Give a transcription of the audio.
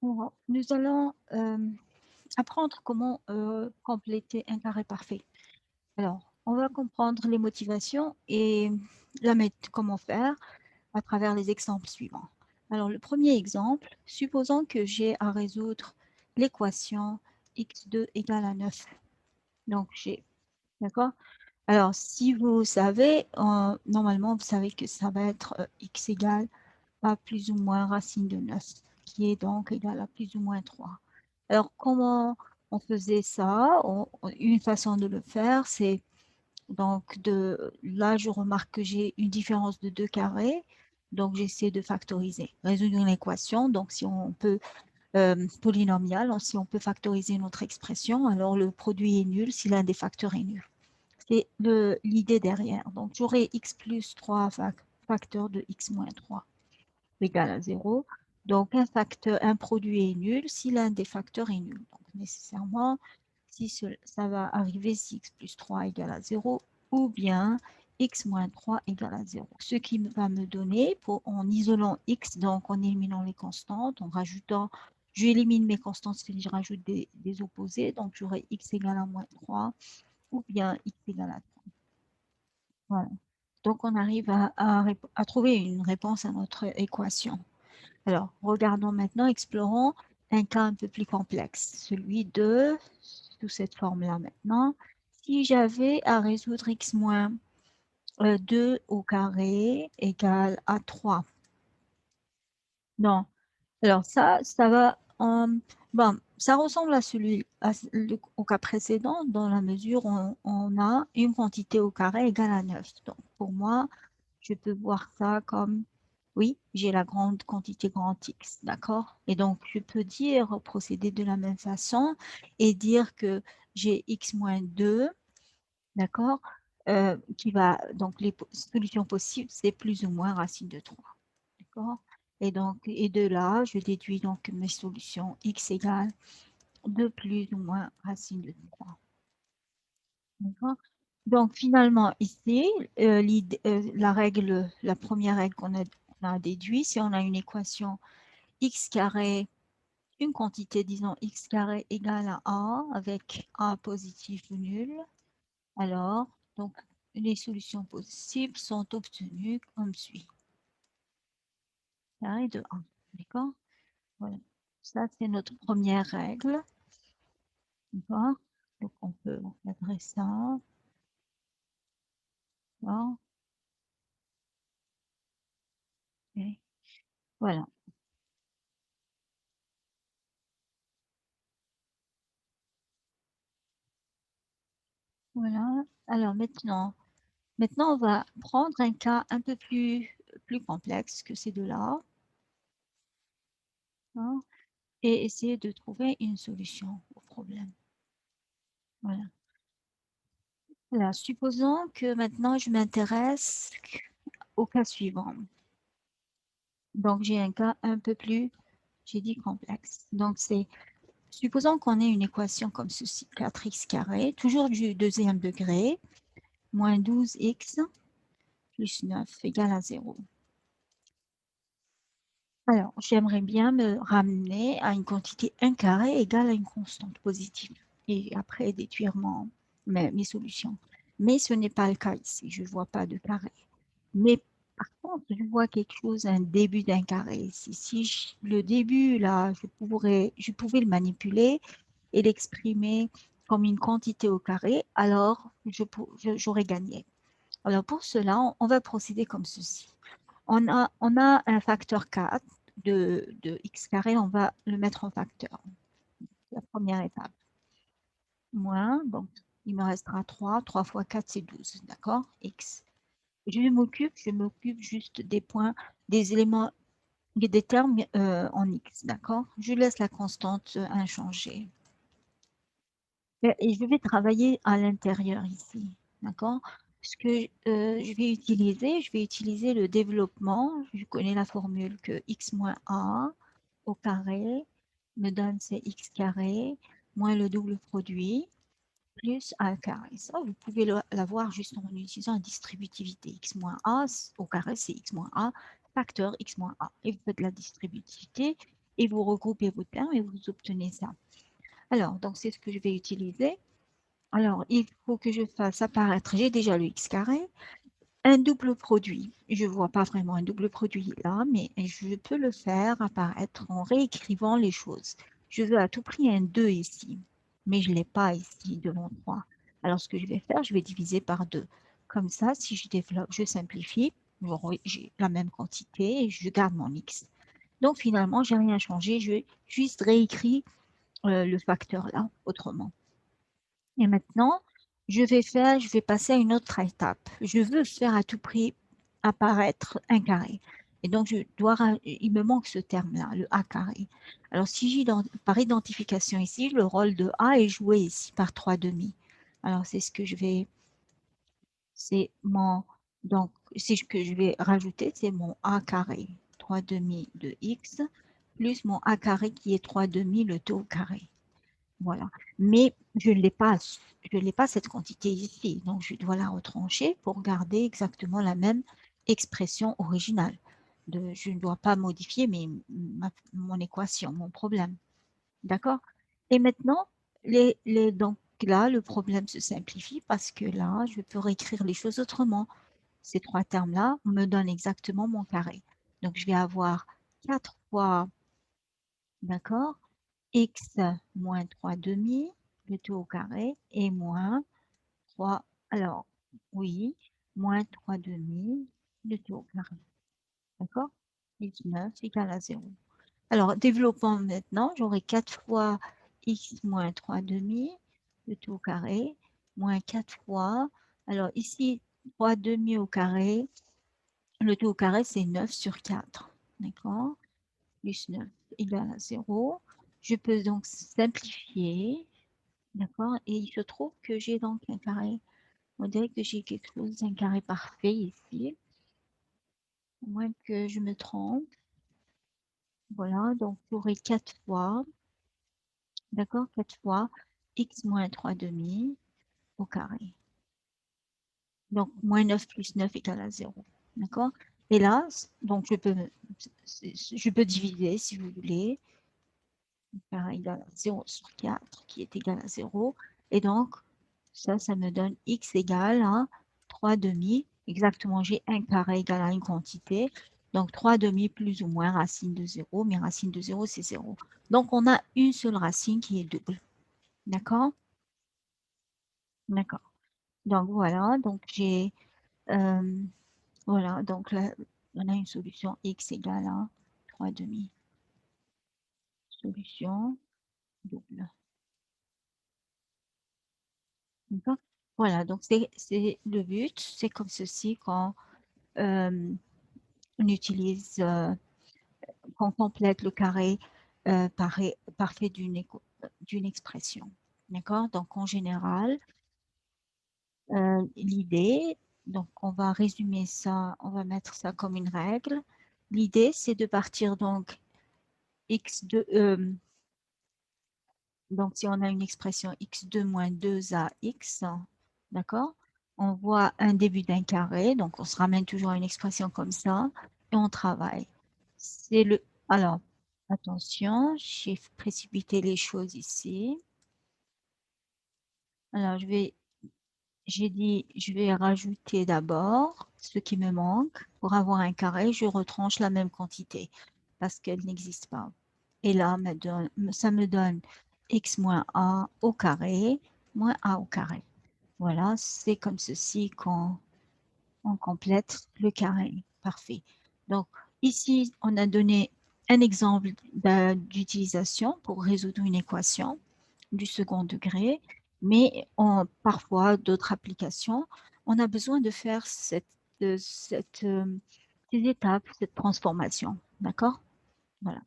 Alors, nous allons apprendre comment compléter un carré parfait. Alors, on va comprendre les motivations et comment faire à travers les exemples suivants. Alors, le premier exemple, supposons que j'ai à résoudre l'équation x2 égale à 9. Donc, d'accord? Alors, si vous savez, normalement, vous savez que ça va être x égale à plus ou moins racine de 9, qui est donc égal à plus ou moins 3. Alors, comment on faisait ça? Une façon de le faire, c'est donc là, je remarque que j'ai une différence de 2 carrés, donc j'essaie de factoriser, résoudre une équation. Donc, si on peut, polynomiale, si on peut factoriser notre expression, alors le produit est nul si l'un des facteurs est nul. C'est l'idée derrière. Donc, j'aurai x plus 3 facteur de x moins 3 égale à 0. Donc, un produit est nul si l'un des facteurs est nul. Donc, nécessairement, si ça va arriver si x plus 3 égale à 0 ou bien x moins 3 égale à 0. Ce qui va me donner, en isolant x, donc en éliminant les constantes, en rajoutant, j'élimine mes constantes si je rajoute des opposés, donc j'aurai x égale à moins 3 ou bien x égale à 3. Voilà. Donc, on arrive à trouver une réponse à notre équation. Alors, regardons maintenant, explorons un cas un peu plus complexe, celui de, sous cette forme-là maintenant, si j'avais à résoudre x moins 2 au carré égale à 3. Non, alors ça va, bon, ça ressemble à au cas précédent dans la mesure où on a une quantité au carré égale à 9. Donc, pour moi, je peux voir ça comme, oui, j'ai la grande quantité grand X, d'accord? Et donc, je peux procéder de la même façon et dire que j'ai X moins 2, d'accord? Donc, les solutions possibles, c'est plus ou moins racine de 3, d'accord? Et donc, et de là, je déduis donc mes solutions X égale de plus ou moins racine de 3. D'accord? Donc, finalement, ici, la première règle qu'on a déduite, si on a une équation x carré, une quantité, disons, x carré égale à a, avec a positif ou nul, alors, donc, les solutions possibles sont obtenues comme suit. Carré de a, d'accord? Voilà. Ça, c'est notre première règle. D'accord? Donc, on peut adresser ça. D'accord? Et voilà. Voilà. Alors maintenant, on va prendre un cas un peu plus complexe que ces deux-là, hein, et essayer de trouver une solution au problème. Voilà. Alors, supposons que maintenant, je m'intéresse au cas suivant. Donc, j'ai un cas un peu plus, j'ai dit complexe. Donc, supposons qu'on ait une équation comme ceci, 4x carré, toujours du deuxième degré, moins 12x plus 9 égale à 0. Alors, j'aimerais bien me ramener à une quantité 1 carré égale à une constante positive. Et après, déduire mes solutions. Mais ce n'est pas le cas ici. Je ne vois pas de carré. Mais par contre, je vois quelque chose, un début d'un carré ici. Si le début, là, je pouvais le manipuler et l'exprimer comme une quantité au carré, alors j'aurais gagné. Alors, pour cela, on va procéder comme ceci. On a un facteur 4 de x carré, on va le mettre en facteur. La première étape. Moins, donc il me restera 3. 3 fois 4, c'est 12, d'accord? X. Je m'occupe juste des points, des éléments, des termes en x, d'accord? Je laisse la constante inchangée. Et je vais travailler à l'intérieur ici, d'accord? Ce que je vais utiliser le développement. Je connais la formule que x moins a au carré me donne c'est x carré moins le double produit plus a carré. Ça, vous pouvez l'avoir juste en utilisant la distributivité. X moins a au carré, c'est x moins a, facteur x moins a. Et vous faites la distributivité et vous regroupez vos termes et vous obtenez ça. Alors, donc c'est ce que je vais utiliser. Alors, il faut que je fasse apparaître, j'ai déjà le x carré, un double produit. Je ne vois pas vraiment un double produit là, mais je peux le faire apparaître en réécrivant les choses. Je veux à tout prix un 2 ici, mais je ne l'ai pas ici devant 3. Alors, ce que je vais faire, je vais diviser par 2. Comme ça, si je développe, je simplifie, j'ai la même quantité et je garde mon x. Donc, finalement, je n'ai rien changé. Je vais juste réécrire le facteur là autrement. Et maintenant, je vais passer à une autre étape. Je veux faire à tout prix apparaître un carré. Et donc, il me manque ce terme-là, le A carré. Alors, si par identification ici, le rôle de A est joué ici par 3 demi. Alors, c'est ce que je vais, c'est mon, donc, c'est ce que je vais rajouter, c'est mon A carré, 3 demi de X, plus mon A carré qui est 3 demi le taux carré. Voilà. Mais je ne l'ai pas cette quantité ici. Donc, je dois la retrancher pour garder exactement la même expression originale. Je ne dois pas modifier mon équation, mon problème. D'accord? Et maintenant, donc là, le problème se simplifie parce que là, je peux réécrire les choses autrement. Ces trois termes-là me donnent exactement mon carré. Donc, je vais avoir 4 fois, d'accord? X moins 3 demi, le tout au carré, et moins 3, alors oui, moins 3 demi, le tout au carré. D'accord? 19 égale à 0. Alors, développons maintenant, j'aurai 4 fois x moins 3 demi, le tout au carré, moins 4 fois, alors ici, 3 demi au carré, le tout au carré, c'est 9 sur 4. D'accord? Plus 9 égale à 0. Je peux donc simplifier. D'accord? Et il se trouve que j'ai donc un carré. On dirait que j'ai quelque chose, un carré parfait ici. À moins que je me trompe. Voilà, donc j'aurai 4 fois. D'accord? 4 fois x moins 3 demi au carré. Donc, moins 9 plus 9 égale à 0. D'accord? Et là, donc je peux diviser si vous voulez. Carré égale à 0 sur 4 qui est égal à 0. Et donc, ça me donne x égale à 3 demi. Exactement, j'ai un carré égal à une quantité. Donc, 3 demi plus ou moins racine de 0. Mais racine de 0, c'est 0. Donc, on a une seule racine qui est double. D'accord? D'accord. Donc, voilà. Donc, euh, voilà. Donc, là, on a une solution x égale à 3 demi. Solution double. D'accord? Voilà. Donc, c'est le but. C'est comme ceci quand on utilise, qu'on complète le carré parfait d'une expression. D'accord? Donc, en général, l'idée, donc on va résumer ça, on va mettre ça comme une règle. L'idée, c'est de partir donc x2, donc si on a une expression x2 moins 2ax, d'accord? On voit un début d'un carré, donc on se ramène toujours à une expression comme ça et on travaille. Alors, attention, j'ai précipité les choses ici. Alors, j'ai dit, je vais rajouter d'abord ce qui me manque. Pour avoir un carré, je retranche la même quantité parce qu'elle n'existe pas. Et là, ça me donne x moins a au carré moins a au carré. Voilà, c'est comme ceci qu'on complète le carré. Parfait. Donc, ici, on a donné un exemple d'utilisation pour résoudre une équation du second degré, mais parfois, d'autres applications, on a besoin de faire ces étapes, cette transformation. D'accord? Voilà.